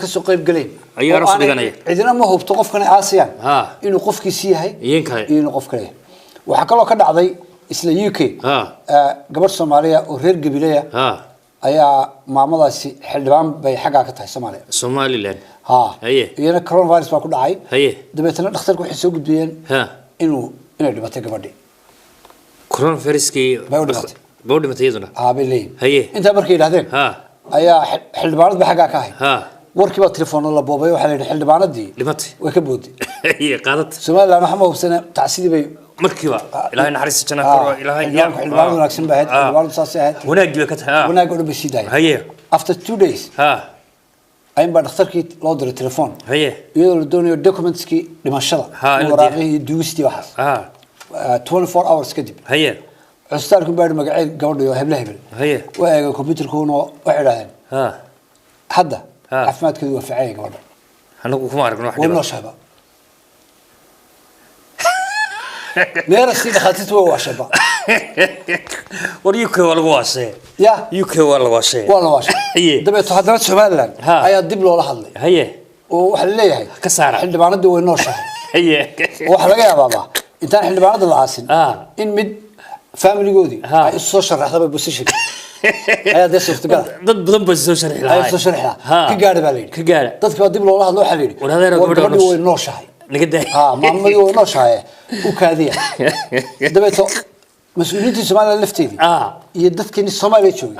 kasoo qayb galeen ayaa raas dhiganaya cidina ma hubto qofkan Aasiyan inuu qofkiisi yahay inuu qof kale waxa kale oo ka dhacday isla UK gabadh Soomaaliya oo reer Gabileeya ayaa maamadaasi xildhibaan bay xagaa ka tahay Somaliland iyana coronavirus baa ku dhacay dabeetana dhakhtarku waxay soo gudbiyeen inay dhimatay gabadhii coronaviruskii baa dhimatay iyaduna bilay inta markay yiraahdeen ayaa xildhibaanad xagaa ka ahay warkii baa telefoon la boobay waxa la yiraahdaa xildhibaanadii dhimatay way ka boodi qaadat Soomaaliland waxa ma hubsana tacsiidi bay markiiba ilaahay naxariis jana karo ilaahay xildhibaan wanaagsan baa xildhibaan saasay wanaag ka tahay wanaag oo bisiiday after 2 days ayin baa dhakhtarkii loo diray telefoon iyadoo la doonayo documentskii dhimashada waraaqihii duugistii waxaas 24 hours kadib cusbitaalku baa magaceed gabadho hebel waa eega computerkoona waxay yiraahdeen hadda caafimaadkeedu waa fiicay gabadha anagu kuma aragno wax dhib ah neerasi dhakhtartu waa shaba war UK waa lagu waashay UK waa lagu waashay dabeeto haddana Soomaaliland ayaa dib loola hadlay oo waxa la leeyahay ka saara xildhibaanadu way nooshahay waxa laga yaabaa intaan xildhibaanada la aasin in mid family-goodii ay soo sharaxday position ayaa dad suurtagal dad badan baa soo sharaxay ka gaadhay baa leeyahay ka gaadhay dadka dib loola hadlo waxa leeyahay gabadhu way nooshahay naga daa maamadu way nooshahay u kaadiya dabeeto mas'uuliyiinta Soomaaliya lafteedii iyo dadkii Soomaaliya joogay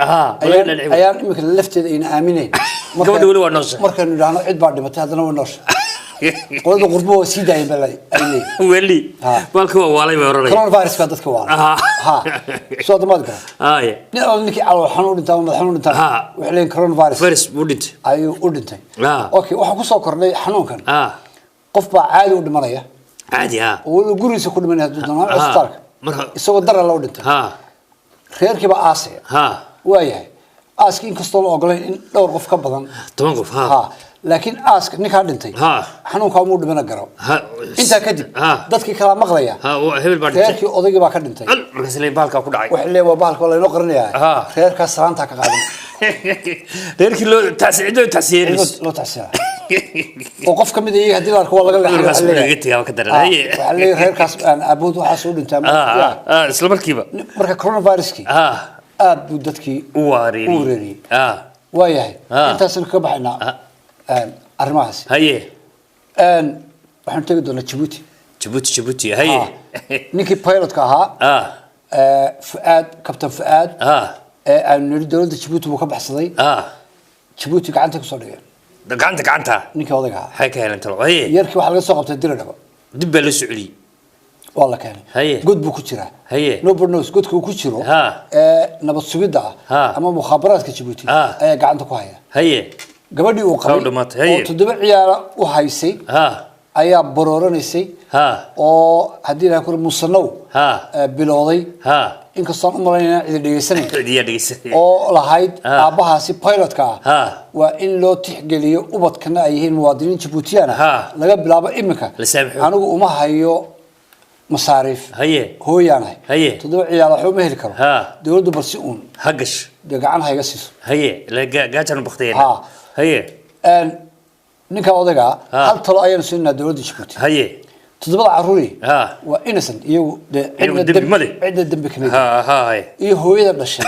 ayaa imika lafteeda in aamineen gabadhu wali waa nooshahay markaan nidhaahno cid baa dhimatay haddana way nooshahay qolada qurbo waa sii daayeen balay wali balka waa walay weeraray coronavirus ka dadka waa soo damad gaar ninkii calool xanuun inta madax xanuun inta wax leen coronavirus buu dhintay ayuu u dhintay okay waxa ku soo kordhay xanuunkan qof baa caadi u dhimanaya oo gurigiisa ku dhimanaya dadana isbitaalka isagoo darar loo dhintay reerkii baa aasay waayahay aaski in kastoo la ogolayn in dhowr qof ka badan 10 qof laakiin aaska ninka dhintay xanuunka uu dhimana garo inta kadib dadkii kala maqlaya hebel baa dhintay reerkii odaygii baa ka dhintay markaas leey baalka ku dhacay wax leeyahay baalka la inoo qarinayaa reerka salaanta ka qaadan reerkii loo taasiyeeris loo taasiyaa oo qof kamid ah hadii la arko waa laga leeyahay ka daray waxa leeyahay reerkaas aan abuud waxa soo dhintay isla markiiba marka coronaviruski aad buu dadkii u wareeriyay waayahay intaas ka baxnaa arrimahaas waxaan tagi doonaa Djibouti ninkii pilotka ahaa Fuad Captain Fuad aan niri dawladda Djibouti buu ka baxsaday Djibouti gacanta ku soo dhigay gacanta ninkii odayga waxay ka heleen talo yarkii waxa laga soo qabtay diradaba dib baa la socliyay wala keenay god buu ku jiraa nobody knows godka uu ku jiro nabad sugidda ama mukhaabaraadka Djibouti ayaa gacanta ku haya gabadhii uu qabay oo 7 ciyaar u haysay ayaa borooraneysay oo hadii la ku musanow bilowday in ka soo umaleynaa cid dhageysanay oo lahayd aabahaasi pilotka waa in loo tixgeliyo ubadkana ay yihiin muwaadiniin Djiboutiana laga bilaabo imika anigu uma hayo masaariif hooyaanahay 7 ciyaar wax uma heli karo dawladdu barsi uun hagash gacan hayga siiso la gaajan baqtayna ninka odayga hal talo ayaan siinaa dawladda Djibouti 7 caruuri waa innocent iyagu cid dambi kamid iyo hooyada dhashay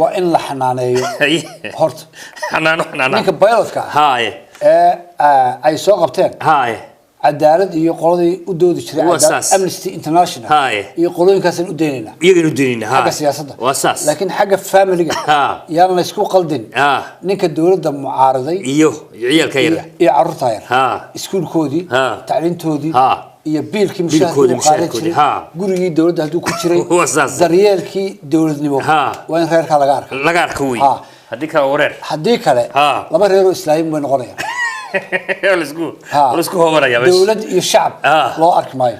waa in la xanaaneeyo horta ninka pilotka ay soo qabteen cadaalad iyo qoladii u doodi jiray Amnesty International iyo qolooyinkaas u deynayna xagga siyaasadda laakiin xagga family-ga yaan la isku qaldin ninka dawladda mucaaraday iyo ciyalka yar iyo carruurta yar iskuulkoodii tacliintoodii iyo biilkii mushaharkii gurigii dawladda haduu ku jiray daryeelkii dawladnimo waa in reerka laga arko way hadii kale laba reer oo islaam way noqonayaan ولسكو هو مريا بس دولة الشعب لا أرك ماي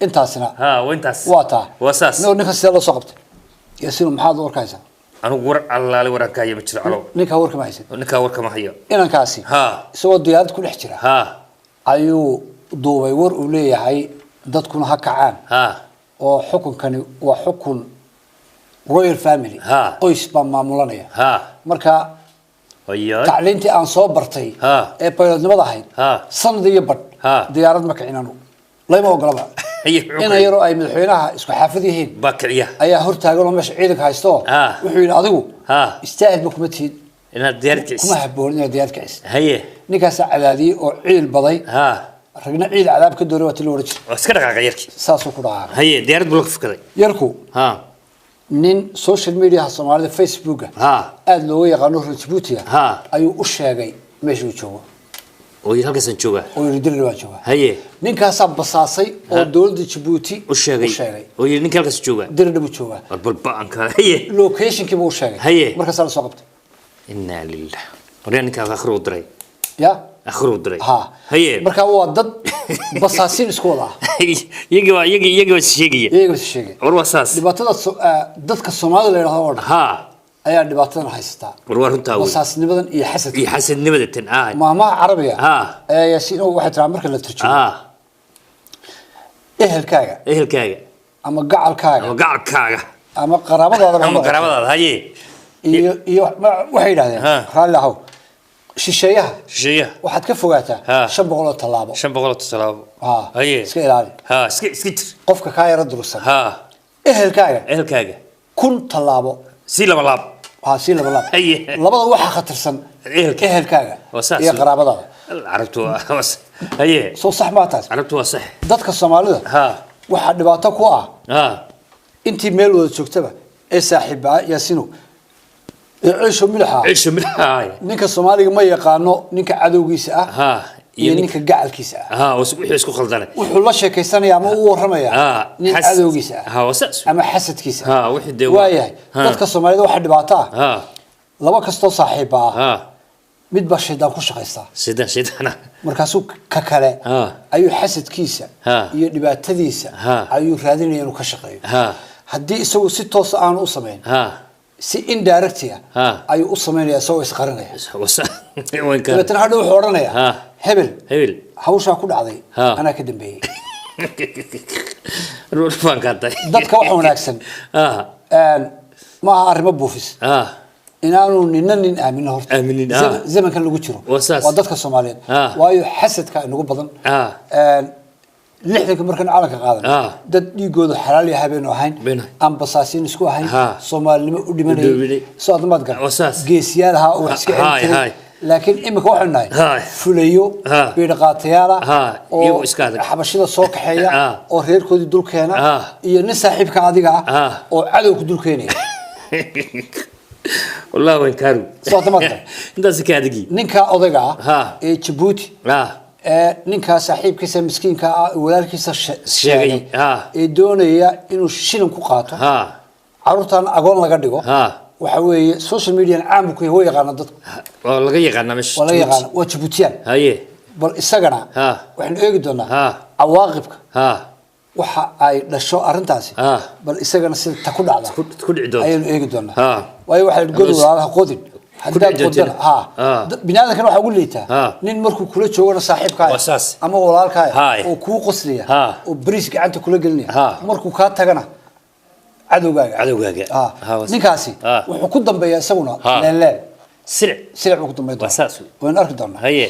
إنتاسنا وإنتاس واتا واساس نو نخس يلا سقطت يصير محاضر وركايزا أنا ور الله لي وركاية بتشرع له نكا ورك ما يصير نكا ورك ما هي إنا كاسي سوى الديات كل احترا أيو دوبي ور وليه هاي دتكون هكعان وحكم كان وحكم رويال فاميلي قيس بام معمولانية مركا تعلينتي أنا صوبرتي بيلود نبض هين صند يبرد ديارات مكعنانو لا ما أقربها إن يرو أي مدحينها اسمه حافظيهين بكرية أي هرت أقولهم مش عيدك هايستو وحين أضيو يستاهل بكمتين إن ديارك كم حبون إن ديارك عيس هي نكاس على ذي وعيد البضي رجنا عيد عذاب كدوري وتلورج واسكرك غيرك ساسو كراها هي ديارك بلوك فكري يركو نين سوشيال ميديا الصومالي فيسبوك أدلو يقانون جيبوتيا أيو أشياء ماشي وجوه ويرجع سنشوجا ويردل الواجوه هي نين كاسب بصاصي أو دول جيبوتي أشياء ويرجع نين سنشوجا درد بتشوه البلبان هي لوكيشن كيبو أشياء هي مركز على صقبت إنا لله ورينا كذا آخر ودري يا آخر ودري هي مركز هو ضد بصاصين سكولا يجي بس شيء وروساس دبعتنا ضد كالصومال اللي راهو أيها دبعتنا حيستا ورورنتاوي بصاص نبضن يحسد نبضتن ما عربية ياسين هو واحد رامرك اللي ترجمه إيه الكاجا أما قاع أما قرابة هاي وحيد هذا خال له شيشيها واحد كفوقاته شنبغلو طلابه هاي سكيلالي سكيتر قفك كاي رد رسل إيه الكاجا كن طلابه سيلا ملاب سيلا ملاب لبض واحد خطرسن إيه الكاجا هي قرابة عرفتوا هي صو صح ما تاس عرفتوا صح dadka Soomaalida waxa dhibaato ku intii meel wada joogtaba ee saaxiiba yaasino ciisho milaha ninka Soomaaliga ma yaqaano ninka cadowgiisa iyo ninka gacalkiisa wixii isku khaldanay wuxuu la sheekaysanaya ama uu waramaya nin cadowgiisa ama xasadkiisa wixii deewa waayahay dadka Soomaalida waxa dhibaato laba kasto saaxiiba mid ba shaydan ku shaqeysta sidana markaasuu ka kale ayuu xasadkiisa iyo dhibaatadiisa ayuu raadinaya inuu ka shaqeeyo haddii isagu si toos aan u sameyn si indirect ayuu u sameynaya soo isqarinaya dadna hadhow wuxuu oranayaa hebel hawsha ku dhacday ana ka dambeeyay dadka waxa wanaagsan ma arrimo buufis inaanu nin aamino horta zamankan lagu jiro waa dadka Soomaaliyeed waayo xasadka inagu badan lixdanka markan caalamka qaadan dad dhigooda xalaal yahay baynu ahayn aan basaasiin isku ahayn Soomaalnimo u dhimanay soo admaad gal geesiyaalaha oo iska celin laakiin imika waxaan nahay fulayo biirqaatayaala oo xabashida soo kaxeeya oo reerkoodii dulkeena iyo nin saaxiibka adiga oo cadowga dulkeenaya والله وين كارو صوت مقطع انت سكادقي نينكا اودغا جيبوتي نينكا صاحبكيسا مسكينكا walaalkiisa sheegay doonaya inuu shilin ku qaato caruurtan agoon laga dhigo waxa weeye social media caam ku yahay yaqaan dad oo laga yaqaan wala yaqaan waa Djiboutian haye bal isagana waxaan eegi doonaa cawaaqibka waxa ay dhasho arintaasi bal isagana sida ta ku dhacda ku dhici doonto ayaan eegi doonaa way waxa gol walaalaha qodin hadda qodan binaadkan waxa ugu leeyahay nin markuu kula joogo saaxiibka ama walaalka oo ku qosliya oo bariis gacanta kula gelinaya markuu ka tagana cadowgaaga ninkaasi wuxuu ku dambeeyaa isaguna leeleel sirc ku dambeeyaa wasaas waan arki doonaa haye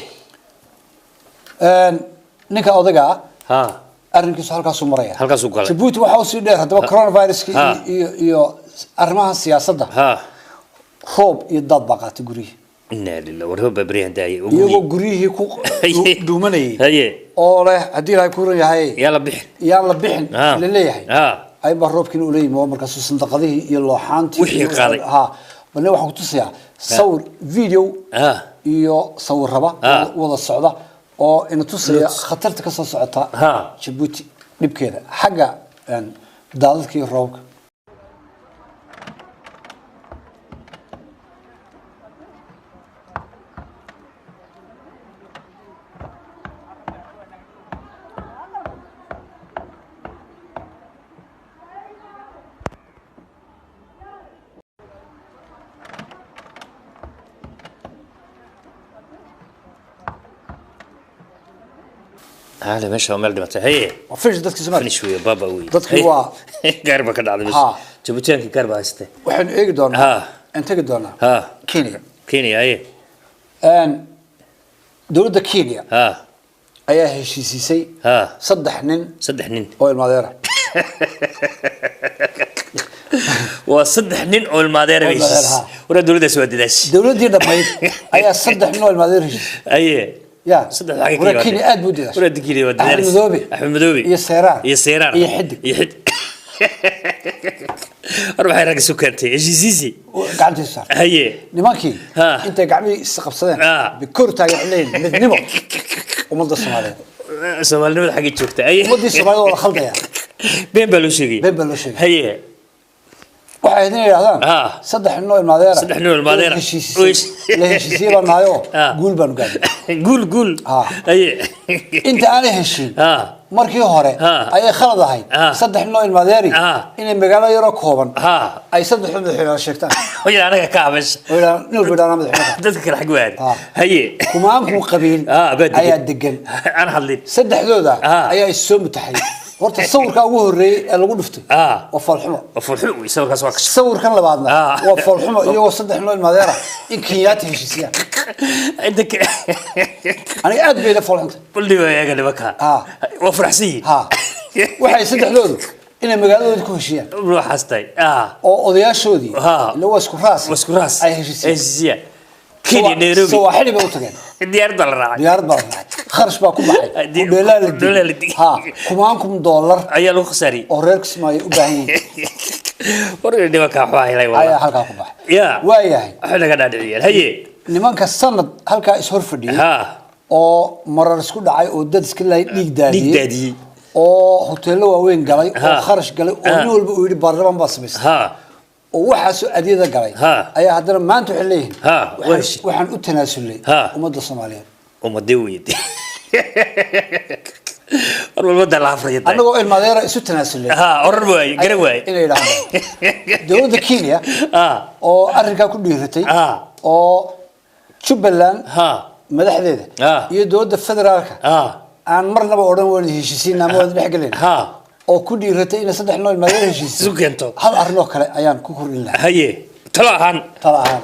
ninka odaga arrinkiisu halkaas u maraya Djibouti waxa uu sii dheer hadaba coronavirus iyo arrimaha siyaasadda roob iyo dad baqaatay guriga inna lillahi wa inna ilaihi raaji'uun iyagoo guriyihii ku dhuumanayay oo leh haddii ay ku yahay yaa la bixin la leeyahay ay ba roobkiina u leeyahay markaas sandaqadihii iyo looxaantii wixii qaaday bal waxa ku tusiyaa sawir video iyo sawir raba wada socda oo in tusiya khatarta ka soo socota Djibouti dibkeeda xagga daadadkii roobka هذا مش عمل دمته هي وفيش دتك زمان فيش ويا بابا وي دتك وا قربك كذا بس جبتين كي قربه هسته وحن ايق دونا انت قد دونا كينيا هي دولة كينيا أيها هشيسي صدح نين أو الماديرة وصدح نين أو الماديرة هشيس ولا دولة سواد داش دولة دي دبيت أيها صدح نين أو الماديرة هشيس أيه يا صدح حاجة ولا كيني أد بودي ولا كيني ودي أحمد مذوبي يسيران يحد أروح أراك سكرتي جيزيزي قعدت الصار هي نماكي أنت قاعد استقبصين بكرة علين مذنبه ومضى الصومالي الصومالي حاجة شوكته أيه مضى الصومالي ولا خلطة يعني بين بلوشي هي waxay yiraahdaan saddex nooc الماديرة leeyahay baan naayo guul baan gaadhay guul ay inta aan heshin markii hore ay khalad ahayd saddex nooc madeeri inay magaalo yaro kooban ay saddex madaxweyne sheegtaan way anaga ka habesh noo bidana madaxweyne dadka kala xigwaan haye kumaan ku qabiil ayaa degan aan hadlin saddexdooda ayaa soo mutaxay horta sawirka ugu horeeyay ee lagu dhuftay waa falxumo sawirkaas waa sawirkan labaadna waa falxumo iyo saddex nooc madeera in kiyaat heshiisiya عندك أنا أدبي لفلانت قولي يا جدع بكا وفرحسي waxay saddexdoodu inay magaalada ku heshiiyaan ruux hastay oo odayaashoodii la wasku raas ay heshiisiyaan كيني نيروبي سو حلي بقى وتجان ديار دولار خرج بقى كم بحي دولار كمانكم دولار أيه لو خساري أوريكس ما يبغين وريني ما كحواي لا والله أيه حلقة كم بحي يا وياه إحنا قاعد نعيل هي نمان كسند حلقة إسهر فدي أو مرة سكول دعاء ودد كله ليك دادي أو هوتيل وين قلي أو خرج قلي أو نول بيقول برلمان بس ووحاسو أديدا قلي أي هذا ما أنتو حليهن وحن أتناسلي ومد الصوماليين ومدي ويدي والمدة العفرية أنا قول المديرة إسو تناسلي أربوي قروي إنه يلعب دولة كينيا أو أرجع كل يرتي أو شبلان مدح ذي يدود الفدرالك عن مرنا بقولنا ونهيشين نامود بحقلين أو كل يرتي إن صدق إنه المديرة هيشين زوجته هل أرنوك أيام كوكور الله هي طلعان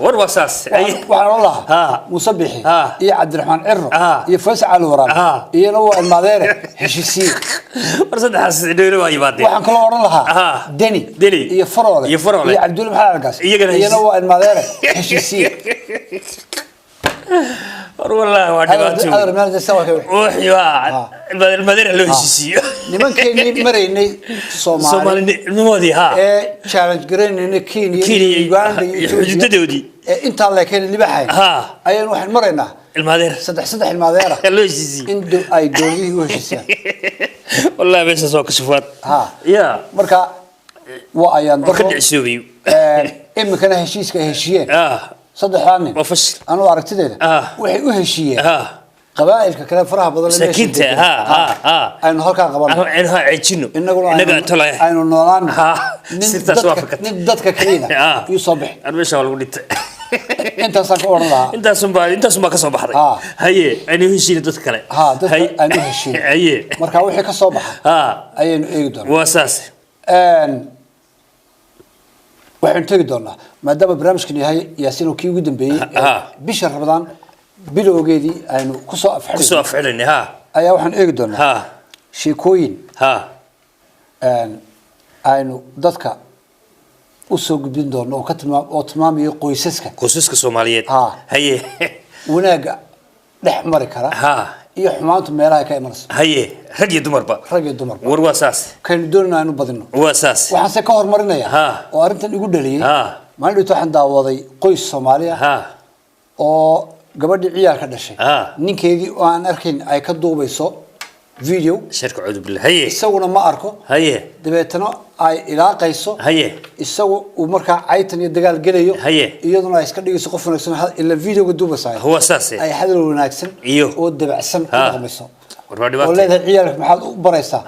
والوساس وعلى الله مصبحي يا عبد الرحمن عرو يا فاس على الوران يا نو المديرة هشيسي ورصد حس ديرو أي بعدين وعن كل وران لها دني يا فرولة يا عبد الله محل القاس يا نو المديرة هشيسي والله واجباتهم هذا المال تسوى وحيوا المدينة له هشيسية لمن كيني مريني صومالي نمودي challenge جرين إن كيني حدود دودي أنت الله كين اللي بحي أي واحد مرينا المدينة صدح المدينة له هشيسية إندو أي دولي وهشيسية والله بس أسوق شفات يا مركا وأيان وكل عسوبي إما كان هشيس كهشية صدق عني وفشل أنا وعرفت ذا وحي وهشية قبائل كلام فرح بدل سكنت أنا هالك قبائل أنا عيشينه إنه طلع أنا نوران سرت سوافك ندتك كرينا يصبح أنا مش هقول قلت أنت صار والله أنت سنبا كصبح هي أنا هشيل دتك هي أنا هشيل هي مركا وحي كصبح أي يقدر وأساس waxaan tagi doonaa maadaama barnaamijkan yahay yaasiin oo kii ugu dambeeyay bisha Ramadaan bilowgeedii aynu ku soo afxilnay ayaa waxaan eegi doonaa sheekooyin aynu dadka u soo gudbin doono oo tilmaamayo qoysaska Soomaaliyeed haye wanaaga dhex mari kara iyo xumaantu meelaha ka imanayso haye rag iyo dumarba war waasaas kan doonayna aanu badino waasaas waxaan se ka hormarinaya oo arintan igu dhaliyay maalin waxaan daawaday qoys Soomaali oo gabadhii ciyaar ka dhashay ninkeedii oo aan arkin ay ka duubayso video shirka cudub bil haye isaguna ma arko haye dabeetana ay ilaaqayso haye isagu uu marka caytan iyo dagaal galayo haye iyaduna ay iska dhigayso qof wanaagsan ila video-ga duubaysaa waasaas ay hadal wanaagsan oo dabacsan ku dhaqmayso warbaadhibaad oo leedahay ciyaalka maxaad u baraysaa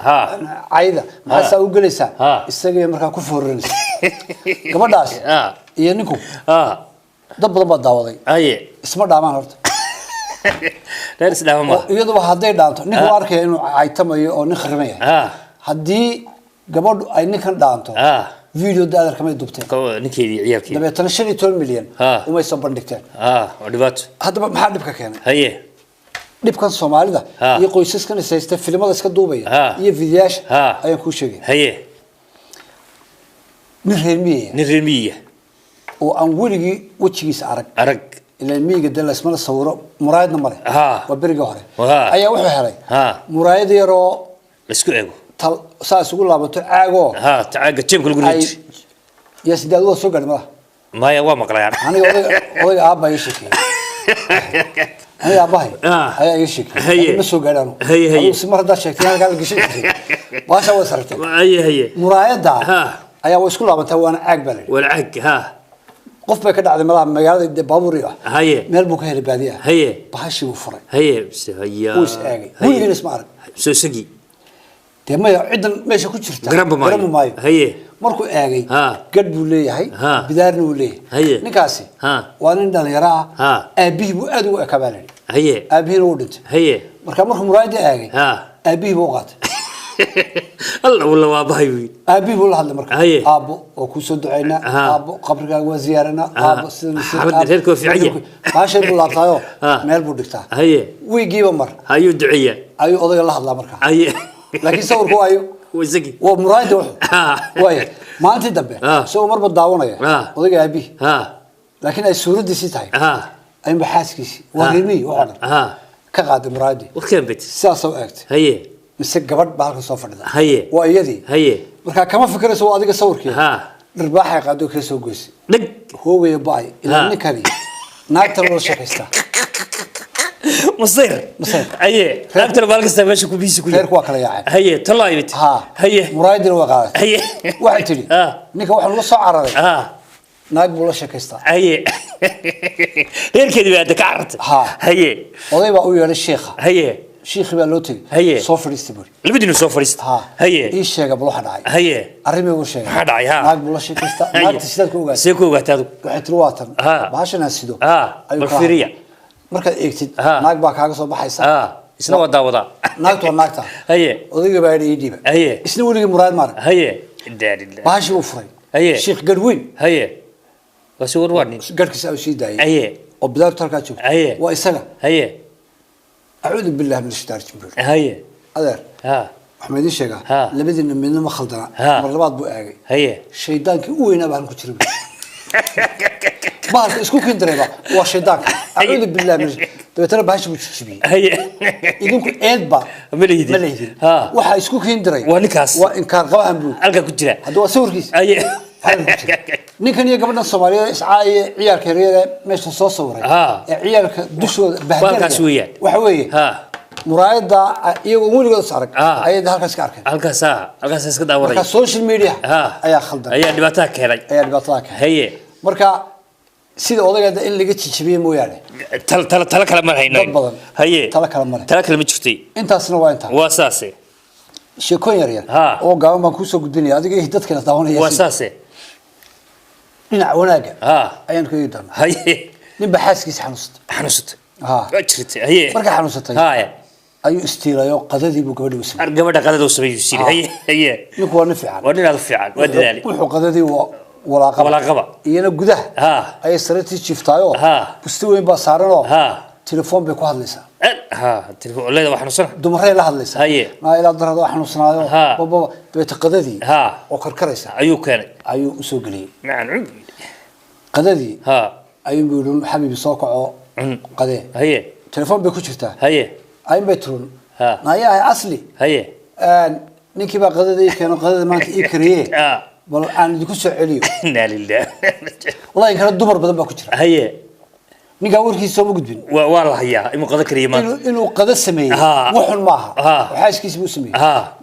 cayda maxaad u galaysaa isaga marka ku foorinaysa gabadhaas iyo ninku dad badan baa daawaday haye isma dhaamaan horta دارس دامه iyadoo haday dhaanto ninku arkay inuu caytamayo oo nin kharimayo hadii gabadhu ay ninkan dhaanto فيديو دادر كمان دوبتين نكيدي عيالك دبي تنشري 2 مليون وما يصبر دكتين ودبات هذا ما حد بك كان هي dhibkan Soomaalida iyo qoysaskan saysta filimada iska duubaya iyo fiidiyaasha ayaan ku sheegay haye nirmiye oo aan weligii wajigiisa arag ilaa miiga dalas ma sawiro muraayadna mare waa bariga hore ayaa wuxuu helay muraayad yaro isku eego tal saas ugu laabato caago taaga jeebka lagu riday ya sidaad waa soo galma maya waa maqlayaan aniga odaga aabba ay sheekay أنا أباهي هاي يشك هاي مسوق علانو هاي سمر دا شكل أنا قال قشيت واش هو صرت هاي مرايدة هاي وش كلها بتوان عقبلي والعق قف بك كده على مجال بابوريا هاي ملبوك هي البادية هاي بحشي وفرق هاي بس هي وش أجي هو اللي نسمع سوسجي تما عندنا ماشي كل شرطة قرب ماي هاي مركو أجي قد بولي هاي بدارنا ولي نكاسي وأنا ندل يرى أبيه وأدو أكبالي هي أبيه ودنت هي مركو مرايدة أجي أبيه وقت الله والله وابهاي أبيه والله هذا مركو هي أبو وكوسد عنا أبو قبرك وزيارنا أبو حمد هيركو في عيه ماشي بالله طايو مال بودكتا هي ويجيب مر هيو دعية أيو قضي الله هذا مركو هي لكن صور هو أيو وزقي ومرايد وين ما أنت دبّه سو مر بالدعوة يا وضيق أبيه لكن السورة دي سيتاي أي بحاسكيس وهرمي وعنا كقاد مرادي وكم بيت ساسو أكت هي مسك قبض بعرف صفر ده هي وأيدي هي مركا كم فكرة سو أديك صور كي رباح يقعدوا كي سو جوس هو يباي إلى نكري ناكتر ولا شخصة مصير هي ناكتر بالك استباش كوبيس كوي غير كواكلا يا هي طلع يبت هي مرايد الوقات هي واحد تلي نيك واحد نص عرضي ناق ولا شخصة هي غير كذي بعد كعرت هي وضيع بقول الشيخ هي شيخ بالوتي هي صفر يستبر اللي بدنا صفر يست هي إيش شيء قبل واحد عاي هي أرمي وش شيء واحد عاي ناق ولا شخصة ناق تسيد كوجا سيكوجا تادو حترواتن باش ناسيدو بالفرية marka eegtid naag baa kaaga soo baxaysa isna wada naagtu waa naagta haye odayga baa ii dhiba haye isna weliga muraad mar haye daadillah baashi u furay haye sheekh garweyn haye wasu warwani garkiisa uu sii daayay haye oo bidaarta halka joogto haye waa isaga haye a'uudu billahi min ash-shaytaani rajiim haye adeer waxaan idin sheegaa labadina midna ma khaldana mar labaad buu aagay haye shaydaankii u weynaa baan ku jiray بارك اسكو كين دريبا وشيداك اعوذ بالله من دبتنا باش بتشبي هي idinku eedba malihidin waxa isku keen diray waa ninkaas waa in kaar qabaan buu halka ku jira hadda waa sawirkiis ninkan iyo gabadhan Soomaaliyeed iscaaye ciyaarka reere meesha soo sawiray ee ciyaarka dushooda bahgalkaas weeyaan waxa weeye muraayada iyagoo weligood sarag ayay halkaas ka arkeen halkaas iska daawaray marka social media ayaa khaldan ayaa dhibaato keenay haye marka sida odayga in laga jijibiyo mooyaane tala kala ma hayno haye tala kala ma jirtay intaasna waa inta waa saase sheeko yar oo gaaban baan ku soo gudbinaya adiga iyo dadka la daawanaya waa saase dhinac wanaaga ayaan ku yeedana haye nin baxaaskiisa xanuusta waa jirtay haye marka xanuusatay haye ayuu istiilayo qadadii buu gabadhii u sameeyay gabadha qadada u sameeyay haye ninku waa fiican waa nin fiican waa dadaali wuxuu qadadii ولا قبا ينا جده أي سرتي شفتايو بستوين بصارنو تلفون بيكو هذليسا تلفون ولا واحد نصنا دمرة لا هذليسا هي ما إلى ضرر واحد نصنا بابا بيتقددي وكركريسا أيو كان أيو سوقلي نعم قددي أيو بيقولون حبيبي صاقعو قدي هي تلفون بيكو شفتا هي أي بيترون ما هي أصلي هي نيكي بقى قددي كانوا قددي ما يكريه بل أنا دكتور سعيليو. لا لله. والله كان الدمر بدل ما كتير. هي. نجاور كيس سو مقدبين. والله هي إمو قذا كريمات. إنه قذا سمية. وحن معها. وحاس كيس مو سمية.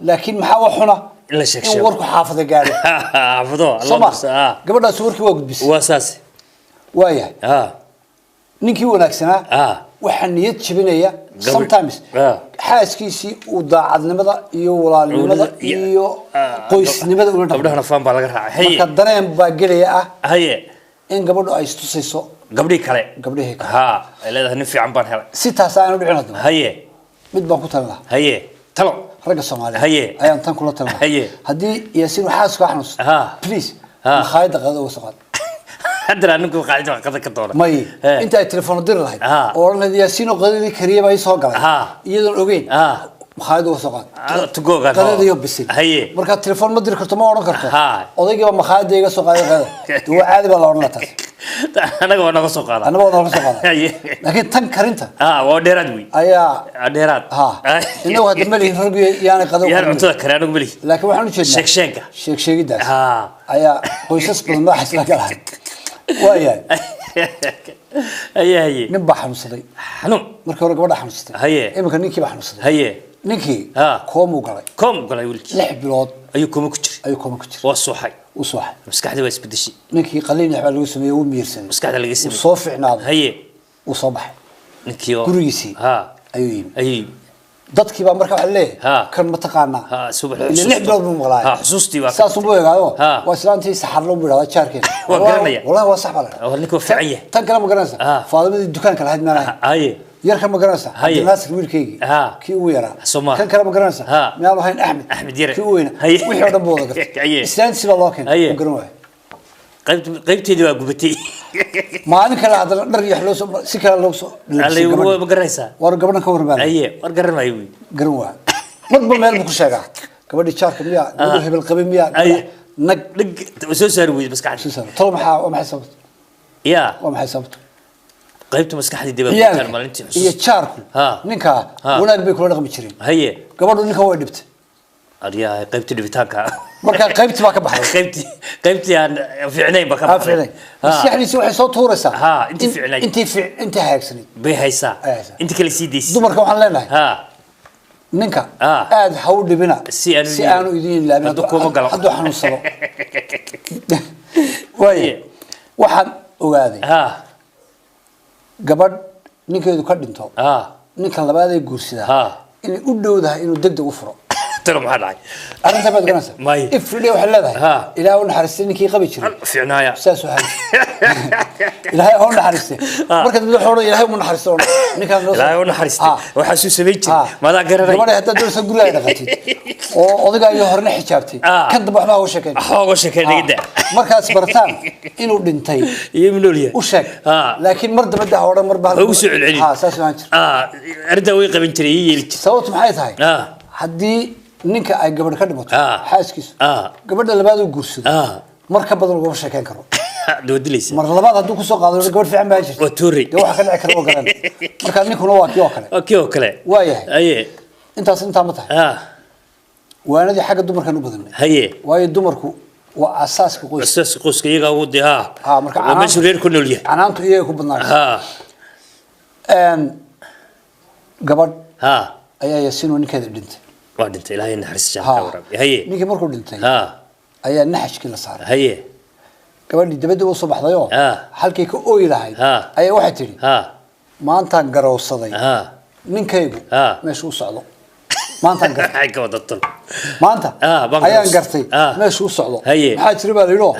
لكن محاوحنا. لا شك شك. إنه ورك حافظة قال. حافظه. الله قبل لا صورك وقت بس. وأساسي. وياه. نيجي وناكسنا. وحنيت شبنية. sometimes. حاسكيسي وضاعد نمضى يولا نمضى يو قيس نمضى ولا قبلها نفهم بالغ هي كدرين باقلية هي إن قبله أيستوسيسو قبلي كله هيك لا نفي عن بان هلا ستة ساعة نبيعنا دم هي متبقى كتلنا هي تلو رجع الصومالي هي أيام تنقل تلنا هي هدي ياسين وحاسك أحنس بليز makhaayadda qadada uga soo qaad haddana anigu qadada ka doona may inta ay telefoon dir lahayd oo la yaasiino qadadii kariye bay soo galay iyadoon ogeyn makhaayadda uga soo qaad qadada iyo bisil marka telefoon ma diri karto ma oran karto odaygiiba makhaayadda iga soo qaaday qadada waa caadi baa la oran taas anaga waa naga soo qaada laakiin tan karinta waa dheeraad wey ayaa dheeraad inagu hadda ma lihin rag yaana qadada yaan cuntada kale anagu ma lihin laakiin waxaan u jeednaa sheegidaas ayaa qoysas badan madaxa isla galahay waayahay nin baa xanuunsaday markii hore gabadha xanuunsatay iminka ninkii baa xanuunsaday ninkii koomuu galay wiilkii 6 bilood ayuu kooma ku jiray waa sooxay maskaxda waa isbedeshay ninkii qaliin waxba lagu sameeyay uu miirsan maskaxda laga sameeyay soo fiicnaaday uu soo baxay ninkii gurigiisii ayuu dadkii baa markaa waxa leeyahay kan ma taqaanaa subax 6 bilood buu maqlaay xusuustii waa saas uu eegaayo waa islaantii saxar loo bilaabay jaarkeen wallahi waa sax bala waa ninkii fiican yahay tan kale ma garanaysa faadimada dukaanka lahayd meelaha yarka ma garanaysa Naasir wiilkeygii kii uu yaraa kan kale ma garanaysa meel wahayn Axmed yare kii uu weyn wixii oo dhan buu wada gatay islaantii baa loo keenay garan waay qaybteedii waa gubatay maalin kale hadda dhar iyo xloo si kale loo soo ma garanaysaa war gabadhan ka warmaan war garanay wey garan waa marba meel buu ku sheegaa gabadhi jaarka miya gabadhi hebel qabi miya nag soo saar weey maskaxda soo saar tolo maxay sababta waa maxay sababta qaybta maskaxda dibadda maalintii iyo jaarku ninka wanaag bay kula dhaqmi jireen gabadhu ninka way dhibtay ariyaa qaybta dhibitaanka marka qaybtii baa ka baxay qaybtii aan fiicnayn baa ka baxay maskaxdiisa waxay soo tuuraysaa intii hagaagsanay bay haysaa inta kale sii deysay dumarka waxaan leenahay ninka aad ha u dhibina si aanu idin ilaamin hadduu xanuunsado waaye waxaan ogaaday gabadh ninkeedu ka dhinto ninka labaad ee guursadaa inay u dhowdahay inuu degdeg u furo talo maxaa dhacay arrinta baad garanaysaa ifridhe waxay leedahay ilaahay u naxariistay ninkii qabi jiray fiicnaaya saas u hayo ilaahay u naxariistay marka dad xoolo ilaahay u naxariisto ninkaan ilaahay u naxariistay waxa suu sameeyay jiray maada garanay gabadha hadda doorsa guriga dhaqatid oo odayga iyo horna xijaabtay kan dab waxba uga sheekay markaas bartaan inuu dhintay iyo minooliya u sheeg laakiin mar dabada hore mar baa ugu soo celceli saas waan jir arrinta way qaban jiray yeelti sababtu maxay tahay haddii ninka ay gabadh ka dhimato xaaskiisu gabadha labaad uu guursado marka badan uga sheekeyn karo doodilaysa mar labaad hadduu ku soo qaado gabadh fiican baa jirta waa tuuri waxa ka dhici kara oo garan marka ninkuna waa kii oo kale waayahay intaas inta ma tahay waanadii xagga dumarkan u badanay waayo dumarku waa asaaska qoyska iyaga ugu dihaa marka meesha reer ku nool yahay canaantu iyaga ku badnaa gabadh ayaa yaasiinoo ninkeeda dhintay waa dhintay ilaahay naxariis ka waraabiyo ninkii markuu dhintay ayaa naxashkii la saaray gabadhii dabadda u soo baxdayoo halkay ka ooyi lahayd ayaa waxay tidhi maantaan garowsaday ninkaygu meesha u socdo maanta ayaan gartay meesha u socdo maxaa jira baa layidho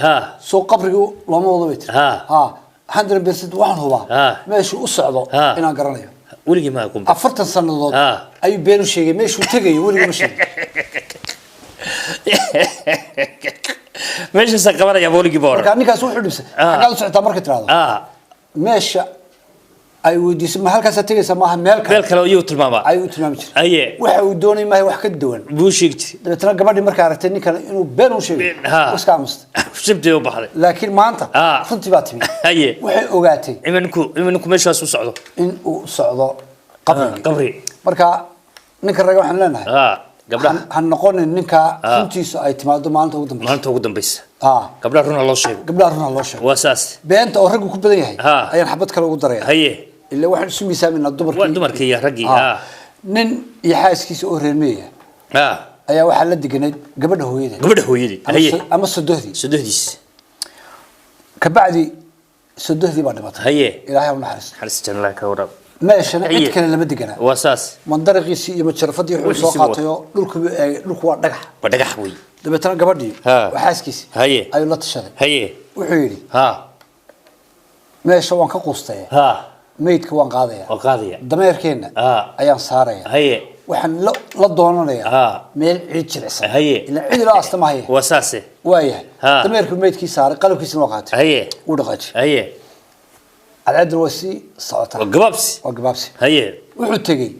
soo qabrigii looma wado bay tiri 100% waxaan hubaa meesha u socdo inaan garanayo weligii ma aqoon 40 sanadood ayuu been u sheegay meesha uu tagay weligii ma sheegay meesha saqabanaya weligii boor marka ninkaas wuxuu dhibsay xagaa u socotaa marka tiraado meesha ay weydiisay ma halkaas tagaysa maaha meel kale ayuu tilmaama ayuu tilmaami jiray waxa uu doonay ma wax ka duwan buu sheegtay dadna gabadhii marka aragtay ninkan inuu been u sheegay iska amustay shibtay u baxday laakiin maanta runtii baa timi waxay ogaatay imanku meeshaas u socdo in uu socdo qabri marka ninka raga waxaan leenahay gabdhaha han noqonin ninka runtiisu ay timaado maalinta ugu dambaysa gabdhaha runa loo sheego waa saas beenta oo raggu ku badan yahay ayaan xabad kale ugu daraya ilaa waxaan isu miisaaminaa dumarkii iyo raggii nin iyo xaaskiisa oo reermeeya ayaa waxaa la deganayd gabadha hooyadeed ama sodohdiis kabacdi sodohdii baa dhimatay ilaahay u naxariis jannaha ka waraab meeshana cid kale lama deganaa waa saas mandariqiisii iyo majarafadii wuxuu soo qaatay oo dhulku waa dhagax wey dabeetana gabadhii xaaskiisii ayuu la tashaday wuxuu yidhi meesha waan ka quustay meydka waan qaadaya dameerkeenna ayaan saaraya waxaan la doonanayaa meel ciid jilicsan ila ciid la astamahay wasaase waaya dameerku meedkii saaray qalabkiisa loo qaatay u dhaqaajay alcadl wasi socota waqabsi wuxuu tagay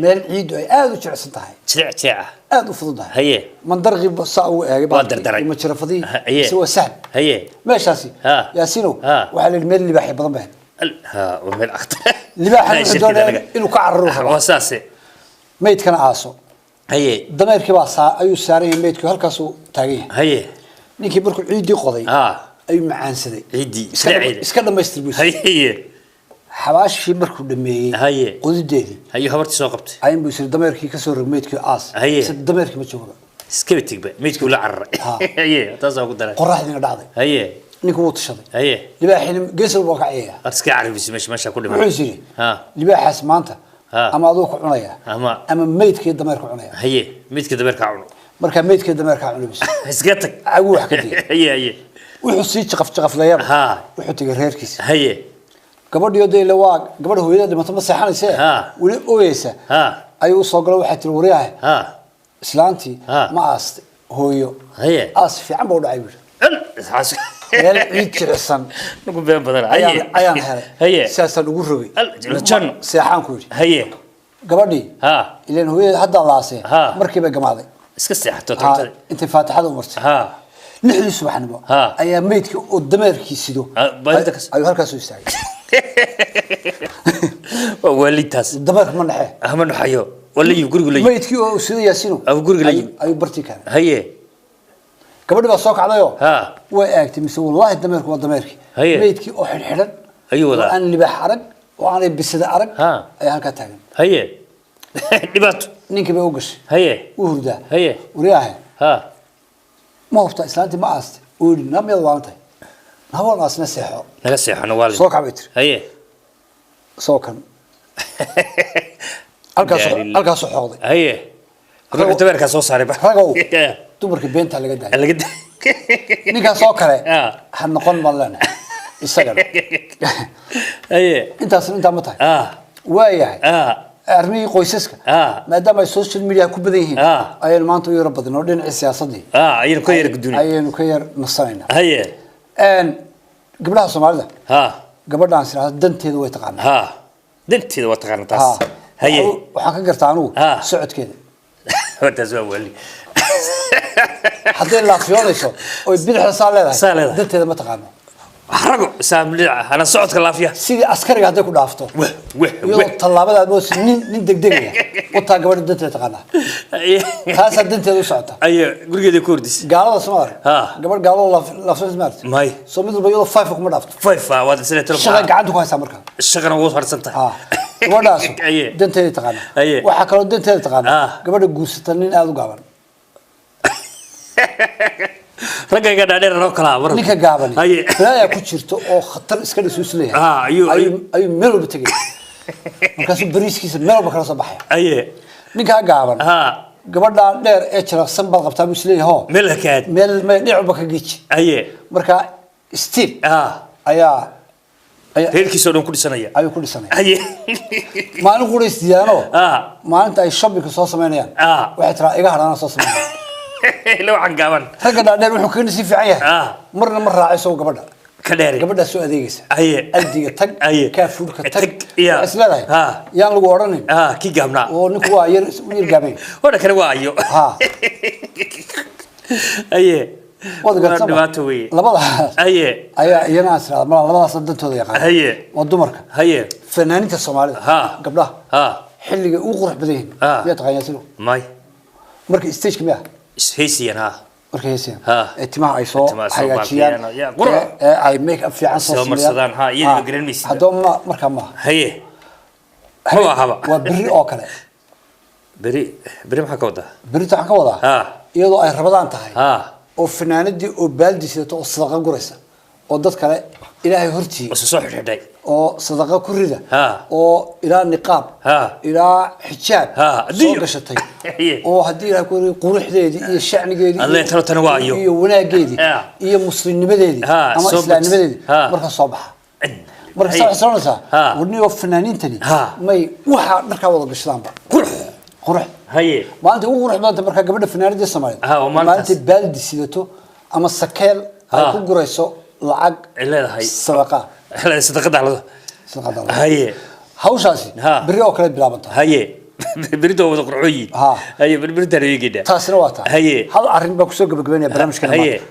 meel ciid ay aad u jilicsan tahay jilicsan aad u fududahay mandarqi saa u eegay ma jirafadii soo sahal meeshaasi yaasino waxa la meel libaax badan baa ومن أخطأ libaaxa doonay inuu ka carruuro wasaase meedkana aaso dameerkii baa ayuu saaray meedku halkaas uu taagay ninkii markuu ciidii qoday ayuu macaansaday ciidii iska dhameystir buu xabaashii markuu dhameeyay qodideedii ayuu habartii soo qabtay ayuu buu dameerkii ka soo rog meedkii aas dameerkii ma joogo iska bitigba meedkii la carray taas oo ku daray qoraxdiina dhacday نيكو وطشدي لباحين قسر واقعيه اسكي عارف ماشي ku dhimay wuxuu yiri libaaxas maanta ama adoo ku cunaya ama meedkii dameerka cunaya meedkii dameerka cuno marka meedkii dameerka cuno bis iska tag agu wax ka dhigay wuxuu sii jaqaf leeyab wuxuu tagay reerkiisa gabadhiyo deeyla waa gabadh hooyada dhimatay ma seexanaysa wali ooyeysa ayuu soo galay waxa tir wariyaha islaantii ma aastay hooyo aas fiican buu dhacay meel ciid jilicsan nagu been badan ayaan helay siyaasad ugu rogay seexaan ku yiri gabadhii ileen hooyada hadda laasay markii bay gamaaday iska seexato toontada inta faataxada u martay lixdii subaxnimo ayaa meedkii oo dameerkii sido ayuu halkaas u istaagay walidaas dameerka ma dhaxay ma dhaxayo wali guriga leeyahay meedkii oo sido yaasino guriga leeyahay ayuu bartii ka gabadhi baa soo kacdayo way aagtay mise wallahi dameerku waa dameerkii meedkii oo xidhan ayuu wada aan libaax arag oo aan bisada arag ay halka taagan dhibaato ninkii bay u gashay u hurdaa wariyaha ma hubta islaanti ma aastay oo namiyad waantay nabal asna seexo naga seexano waalid soo kacbaytir soo kan halkaas xoqday ruuxa dameerka soo saaray ragow dumarka beenta laga daayay ninka soo kale ha noqon malana isaga intaas inta ma tahay waayahay armii qoysaska maadaama ay social media ku badan yihiin ayaan maanta u yara badan oo dhinaca siyaasadii ayaan ku yar gudunay ayaan ku yar nasanayna gabdhaha Soomaalida gabadhaan siraad danteeda way taqaanaa danteeda way taqaanaa taas waxaan ka gartaa anigu socodkeeda wadaas waa wali haddii la fiirayso oo bidix saaleedahay danteeda ma taqaano rago saamlica ana socodka laafiya sidii askariga haday ku dhaafto iyo talaabada aad moos nin degdegaya wata gabadha danteeda taqaana taas danteeda u socota gurigeeda ku hordis gaalada Soomaaliya gabadh gaalo la fiirsmaartay may soo mid walba 5 kuma dhaafto 5 waa sida tiro shaqa gacanta ku haysa marka shaqana wuu harsantahay gabadhaas danteeda taqaana waxa kale danteeda taqaana gabadha guursata nin aad u gaaban ragayga dhaadheer roo kala war ninka gaaban ayaa ku jirto oo khatar iska dhisuus leeyahay ayuu meel walba tagay markaas bariiskiisa meel walba kala soo baxay ninka gaaban gabadha dheer ee jiraqsan bal qabtaa buu isleeyahay meel dhinac walba ka giij marka still ayaa reerkiisa dhan ku dhisanaya ayuu ku dhisanaya maalin quraystiyaano maalinta ay shopping soo sameynayaan waxa tira iga harana soo sameeyay لو عقابن رجع دار وحنا كنا سيف عيه مرنا مرة عيسو قبضة كداري قبضة سو أديجس أيه أديج تج كافور كتج يا أسلالة يا لو وراني كي جامنا ونكوا يرجعين ولا كانوا وايو أيه وده قصة لبلا أيه ناس ما لبلا صدقت هذا يا قا والدمرك فنانين الصومالي قبلها حلقة وقرح بدين يتغيروا ماي مركز ستيج كم يا هيسيان مركز هيسيان اجتماع عيسو حياتيان اي ميك اب في عنصر مرصدان يدي جرين ميس هذول مركز ما هو هذا وبري اوكله بري ما كودا بري تاع كودا iyadoo ay rabadaan tahay oo fanaanadii oo baaldi sidato oo sadaqa guraysa oo dad kale ilaahay hortii soo xidhay oo sadaqa ku rida oo ilaa niqaab ilaa xijaab soo gashatay oo hadii ilaahay ku quruxdeedii iyo shacnigeedii Allah taro tan waayo iyo wanaageedii iyo muslimnimadeedii ama islaamnimadeedii marka soo baxa marka soo xisroonaysa wadni oo fanaaniintani may waxa marka wada gashadaanba قرح هي ما أنت قرح ما أنت بركة قبل الفنان دي السماعي ما أنت بالدي سيدته أما السكال هيكون قريسو لعق لا هي السباقة لا صدقت على صدقت على هي هوشاسي بريو كلا بلا بنتها هي بريدو وذكر عيي هي بريدو ريجي ده تاسرواتا هي هذا عرين بكسوق بقبني برامج كلام